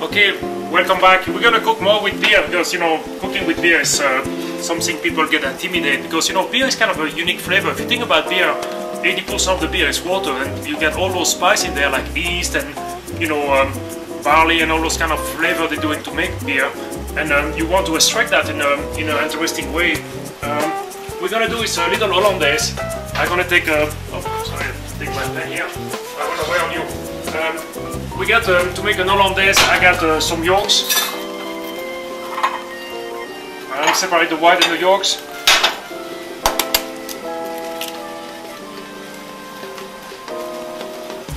Okay, welcome back. We're gonna cook more with beer because, you know, cooking with beer is something people get intimidated because, you know, beer is kind of a unique flavor. If you think about beer, 80% of the beer is water, and you get all those spices in there like yeast and, you know, barley and all those kind of flavor they're doing to make beer. And you want to extract that in an interesting way. We're gonna do is a little hollandaise. I'm gonna take a, oh sorry, take my pen here. I wanna wear on you. We got to make an hollandaise. I got some yolks. I'll separate the white and the yolks.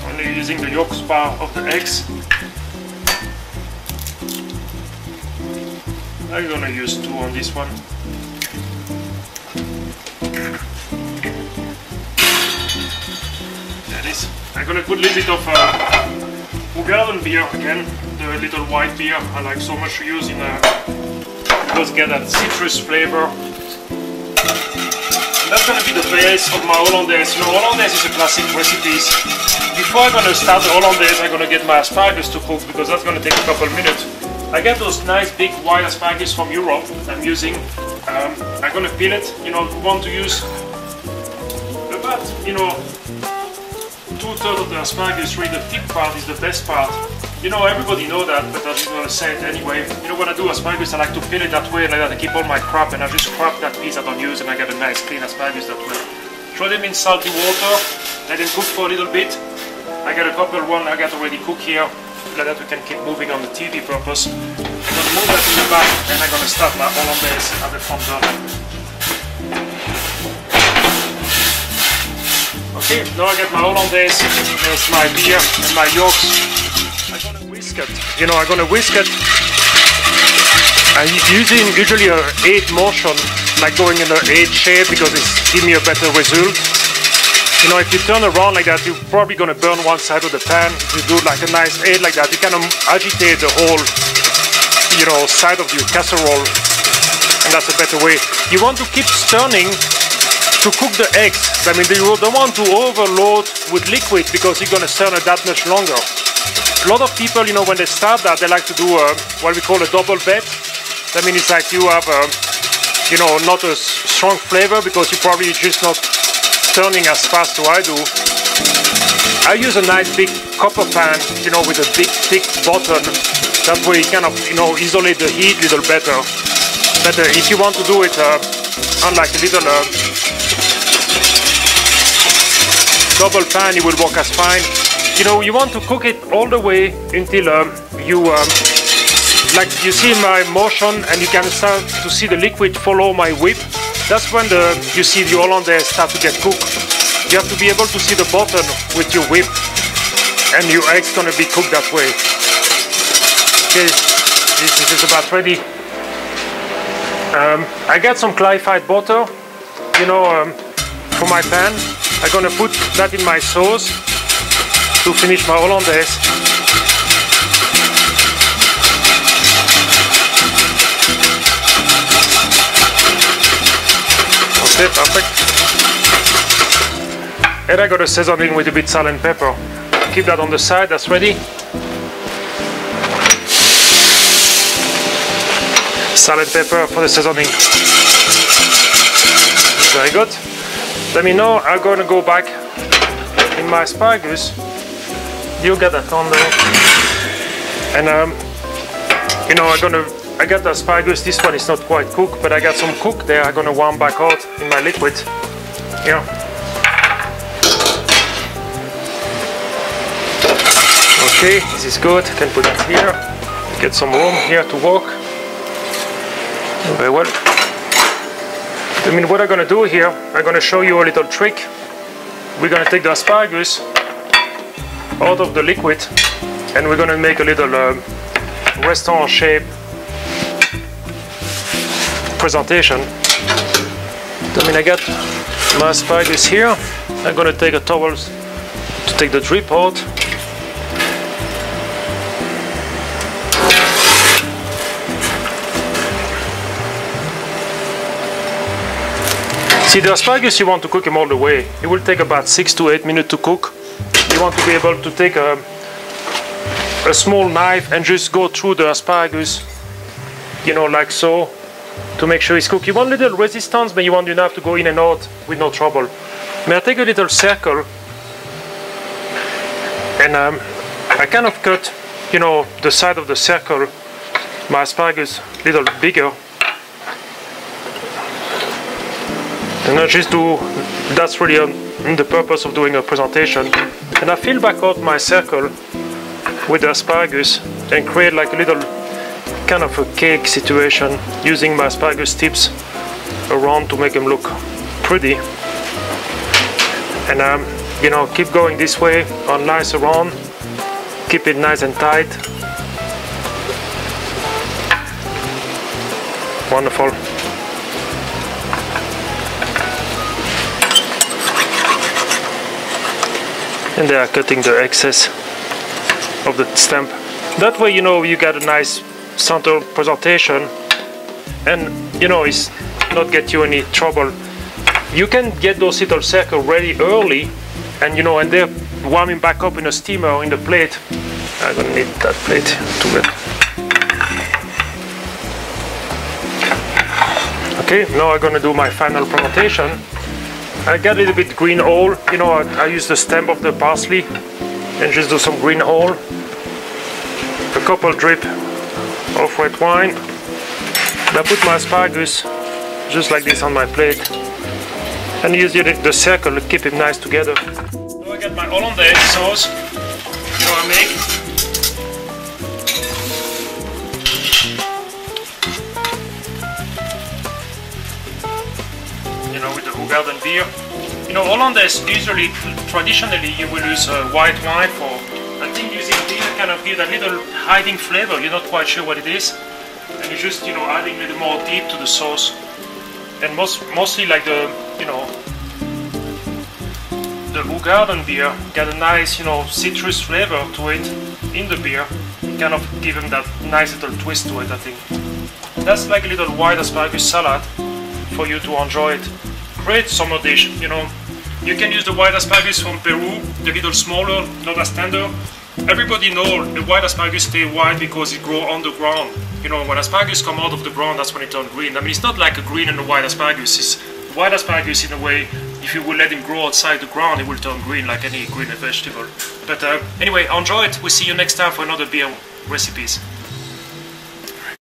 Only using the yolks part of the eggs. I'm gonna use 2 on this one. There it is. I'm gonna put a little bit of garden beer again, the little white beer I like so much to use in because it gets that citrus flavor. And that's gonna be the base of my hollandaise. You know, hollandaise is a classic recipe. Before I'm gonna start the hollandaise, I'm gonna get my asparagus to cook because that's gonna take a couple minutes. I got those nice big white asparagus from Europe I'm using. I'm gonna peel it. You know, we want to use about, you know, 2/3 of the asparagus. Really, the thick part is the best part. You know, everybody know that, but I'm just gonna say it anyway. You know, when I do asparagus, I like to peel it that way, like that. I keep all my crap, and I just crap that piece I don't use, and I get a nice clean asparagus that way. Throw them in salty water, let them cook for a little bit. I got a couple one I got already cooked here. Like that we can keep moving on the TV purpose. I'm gonna move that in the back, and I'm gonna start my hollandaise at the front door. Okay, now I get my hollandaise, there's my beer and my yolks. I'm gonna whisk it. You know, I'm gonna whisk it. I'm using usually a 8 motion, like going in an 8 shape because it's give me a better result. You know, if you turn around like that, you're probably gonna burn one side of the pan. If you do like a nice 8 like that, you kind of agitate the whole, you know, side of your casserole, and that's a better way. You want to keep stirring to cook the eggs. I mean, you don't want to overload with liquid because you're gonna stir it that much longer. A lot of people, you know, when they start that, they like to do what we call a double bet. I mean, it's like you have, you know, not a strong flavor because you're probably just not turning as fast as I do. I use a nice big copper pan, you know, with a big thick bottom. That way you kind of, you know, isolate the heat a little better. But if you want to do it on like a little double pan, it will work as fine. You know, you want to cook it all the way until you like you see my motion, and you can start to see the liquid follow my whip. That's when you see the hollandaise start to get cooked. You have to be able to see the bottom with your whip, and your egg's gonna be cooked that way. Okay, this is about ready. I got some clarified butter, you know, for my pan. I'm gonna put that in my sauce to finish my hollandaise. Okay, perfect. And I got a seasoning with a bit salt and pepper. Keep that on the side, that's ready. Salt and pepper for the seasoning. Very good. Let me know, I'm gonna go back in my asparagus. You get that on there. And you know, I got the asparagus. This one is not quite cooked, but I got some cooked there. I'm gonna warm back out in my liquid. Yeah. Okay, this is good. I can put it here. Get some room here to work. Very well. I mean, what I'm gonna do here, I'm gonna show you a little trick. We're gonna take the asparagus out of the liquid, and we're gonna make a little restaurant shape presentation. I mean, I got my asparagus here. I'm gonna take a towel to take the drip out. See, the asparagus, you want to cook them all the way. It will take about 6 to 8 minutes to cook. You want to be able to take a small knife and just go through the asparagus, you know, like so, to make sure it's cooked. You want a little resistance, but you want enough to go in and out with no trouble. May I take a little circle, and I kind of cut, you know, the side of the circle, my asparagus a little bigger, and I just do, that's really the purpose of doing a presentation. And I fill back out my circle with the asparagus and create like a little kind of a cake situation, using my asparagus tips around to make them look pretty. And you know, keep going this way on nice around, keep it nice and tight. Wonderful. And they are cutting the excess of the stamp. That way, you know, you get a nice center presentation, and you know, it's not get you any trouble. You can get those little circles ready early, and you know, and they're warming back up in a steamer in the plate. I'm gonna need that plate to it. Okay, now I'm gonna do my final presentation. I got a little bit green oil, you know, I use the stem of the parsley and just do some green oil, a couple drip of red wine. And I put my asparagus just like this on my plate and use the circle to keep it nice together. Now I got my Hollandaise sauce, you know, I make. With the Garden beer. You know, Hollandaise, usually, traditionally, you will use white wine for. I think using beer kind of gives a little hiding flavor. You're not quite sure what it is, and you're just, you know, adding a little more deep to the sauce. And mostly like the, you know, the Garden beer got a nice, you know, citrus flavor to it in the beer. Kind of give them that nice little twist to it, I think. That's like a little white asparagus salad for you to enjoy it. Great summer dish, you know. You can use the white asparagus from Peru, the little smaller, not as tender. Everybody knows the white asparagus stay white because it grows on the ground. You know, when asparagus come out of the ground, that's when it turns green. I mean, it's not like a green and a white asparagus. It's white asparagus in a way, if you will let him grow outside the ground, it will turn green like any green vegetable. But anyway, enjoy it. We'll see you next time for another beer recipes.